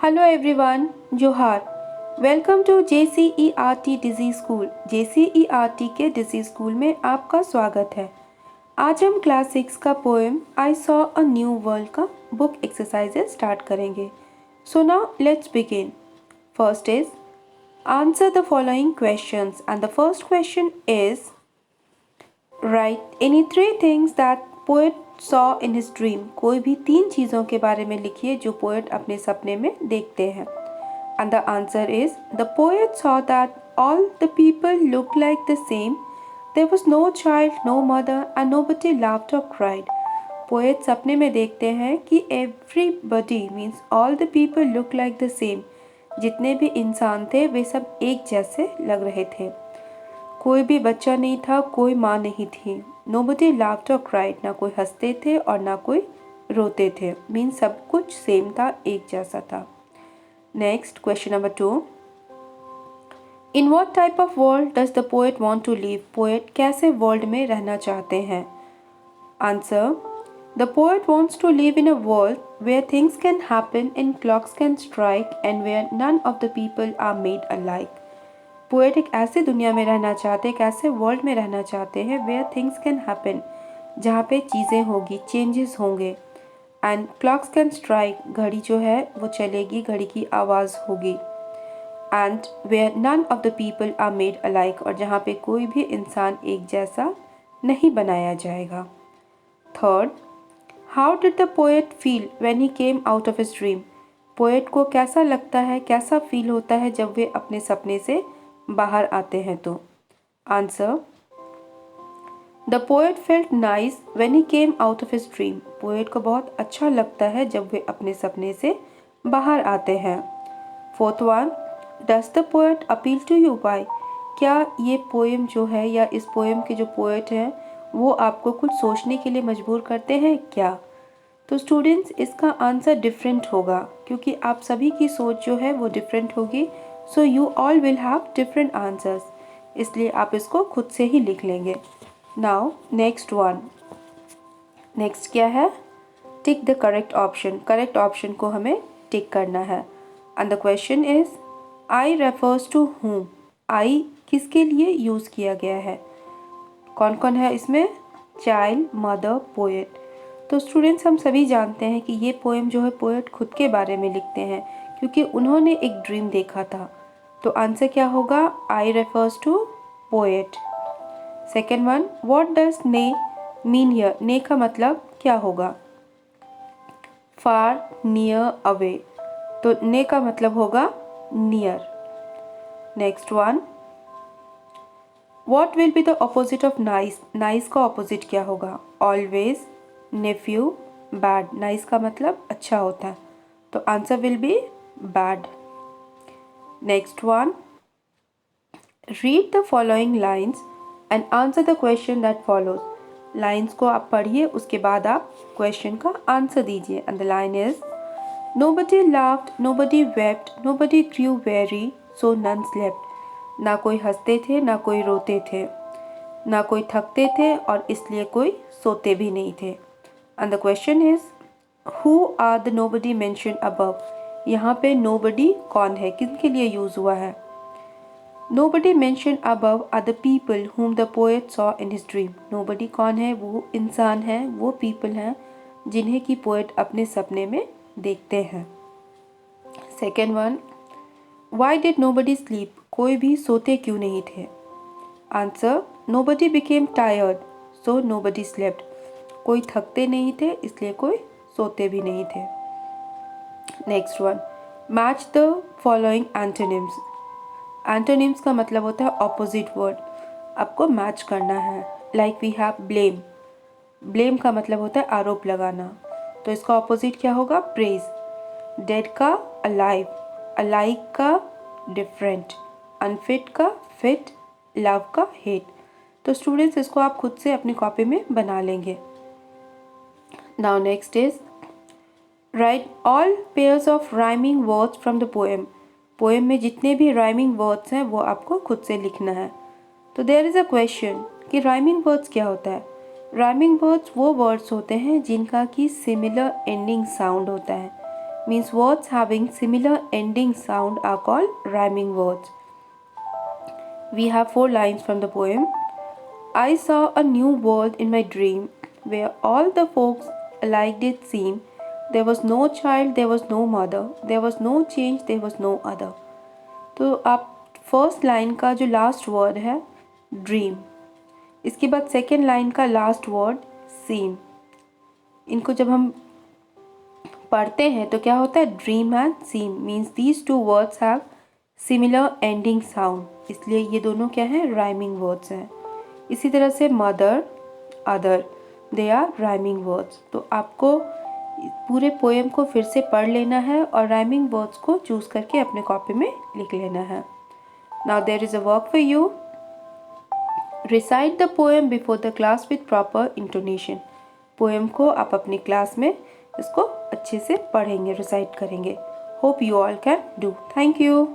Hello everyone, Johar. Welcome to JCERT digi school. JCERT के डिजी school में आपका स्वागत है। आज हम क्लास 6 का poem I saw a new world का बुक एक्सरसाइजेस स्टार्ट करेंगे। So now let's begin. First is answer the following questions and the first question is right any three things that poet saw in his dream. कोई भी 3 चीज़ों के बारे में लिखिए जो पोएट अपने सपने में देखते हैं। And the answer is the poet saw that all the people looked like the same. There was no child, no mother, and nobody laughed or cried. Poet सपने में देखते हैं कि everybody means all the people look like the same. जितने भी इंसान थे वे सब एक जैसे लग रहे थे। कोई भी बच्चा नहीं था, कोई माँ नहीं थी। Nobody laughed or cried. ना कोई हंसते थे और ना कोई रोते थे। मीन्स सब कुछ सेम था, एक जैसा था। Next, question number 2. In what type of world does the poet want to live? Poet कैसे world में रहना चाहते हैं? Answer. The poet wants to live in a world where things can happen and clocks can strike and where none of the people are made alike. Poet एक ऐसी दुनिया में रहना चाहते हैं, एक ऐसे वर्ल्ड में रहना चाहते हैं where things can happen, जहाँ पे चीज़ें होगी, चेंजेस होंगे एंड क्लॉक्स कैन स्ट्राइक, घड़ी जो है वो चलेगी, घड़ी की आवाज़ होगी and where none of the people are made alike, और जहाँ पे कोई भी इंसान एक जैसा नहीं बनाया जाएगा। Third, how did the poet feel when he came out of his dream. Poet को कैसा लगता है, कैसा फील होता है जब वे अपने सपने से बाहर आते हैं तो। Answer, the poet felt nice when he came out of his dream. Poet को बहुत अच्छा लगता है जब वे अपने सपने से बाहर आते हैं। Fourth one, does the poet appeal to you by. क्या ये पोएम जो है या इस पोएम के जो पोएट हैं वो आपको कुछ सोचने के लिए मजबूर करते हैं क्या? तो स्टूडेंट्स इसका आंसर डिफरेंट होगा क्योंकि आप सभी की सोच जो है वो डिफरेंट होगी। So you all will have different answers, इसलिए आप इसको खुद से ही लिख लेंगे। नाउ नेक्स्ट वन, नेक्स्ट क्या है? Tick the correct option. Correct option को हमें टिक करना है and the question is I refers to whom। I किसके लिए यूज़ किया गया है? कौन कौन है इसमें? Child, mother, poet. तो स्टूडेंट्स हम सभी जानते हैं कि ये पोएम जो है पोएट खुद के बारे में लिखते हैं क्योंकि उन्होंने एक ड्रीम देखा था। तो आंसर क्या होगा? I refers to poet. Second one, what does ने मीन हियर। ने का मतलब क्या होगा? Far, near, away. तो ने का मतलब होगा near. Next one, what will be the opposite of nice. Nice का ऑपोजिट क्या होगा? Always, Neiphiu, bad. नाइस का मतलब अच्छा होता है, तो answer will be bad. Next one, read the following lines and answer the question that follows. Lines को आप पढ़िए, उसके बाद आप क्वेश्चन का आंसर दीजिए and the line is nobody laughed, nobody wept, nobody grew weary, so none slept. ना कोई हंसते थे, ना कोई रोते थे, ना कोई थकते थे और इसलिए कोई सोते भी नहीं थे। And the question is who are the nobody mention above. यहाँ पे नोबडी कौन है, किसके लिए यूज हुआ है? Nobody mentioned above are the people whom the poet saw in his dream. Nobody कौन है? वो इंसान है, वो people हैं जिन्हें कि पोएट अपने सपने में देखते हैं। Second one, why did nobody sleep? कोई भी सोते क्यों नहीं थे? Answer, nobody became tired, so nobody slept. कोई थकते नहीं थे इसलिए कोई सोते भी नहीं थे। Next one, match the following antonyms. Antonyms का मतलब होता है ऑपोजिट वर्ड, आपको मैच करना है। Like we have blame. Blame का मतलब होता है आरोप लगाना, तो इसका ऑपोजिट क्या होगा? प्रेज। डेड का अलाइव, अलाइक का डिफरेंट, अनफिट का फिट, लव का हेट। तो स्टूडेंट्स इसको आप खुद से अपनी कॉपी में बना लेंगे। Now next is right all pairs of rhyming words from the poem. Poem में जितने भी राइमिंग वर्ड्स हैं वो आपको खुद से लिखना है। तो देयर इज़ अ क्वेश्चन कि राइमिंग वर्ड्स क्या होता है? राइमिंग वर्ड्स वो वर्ड्स होते हैं जिनका कि सिमिलर एंडिंग साउंड होता है। means words having similar ending sound are called rhyming words. We have 4 lines from the poem. I saw a new world in my dream, where all the folks alike did seem. There was no child, there was no mother, there was no change, there was no other. तो आप first line का जो last word है dream, इसके बाद second line का last word seem, इनको जब हम पढ़ते हैं तो क्या होता है, dream and seem means these two words have similar ending sound, इसलिए ये दोनों क्या हैं, राइमिंग वर्ड्स हैं। इसी तरह से mother, other, they are rhyming words. तो आपको पूरे पोएम को फिर से पढ़ लेना है और राइमिंग वर्ड्स को चूज करके अपने कॉपी में लिख लेना है। Now there is a work for you. Recite the poem before the class with proper intonation. Poem को आप अपनी क्लास में इसको अच्छे से पढ़ेंगे, रिसाइट करेंगे। Hope you all can do. Thank you.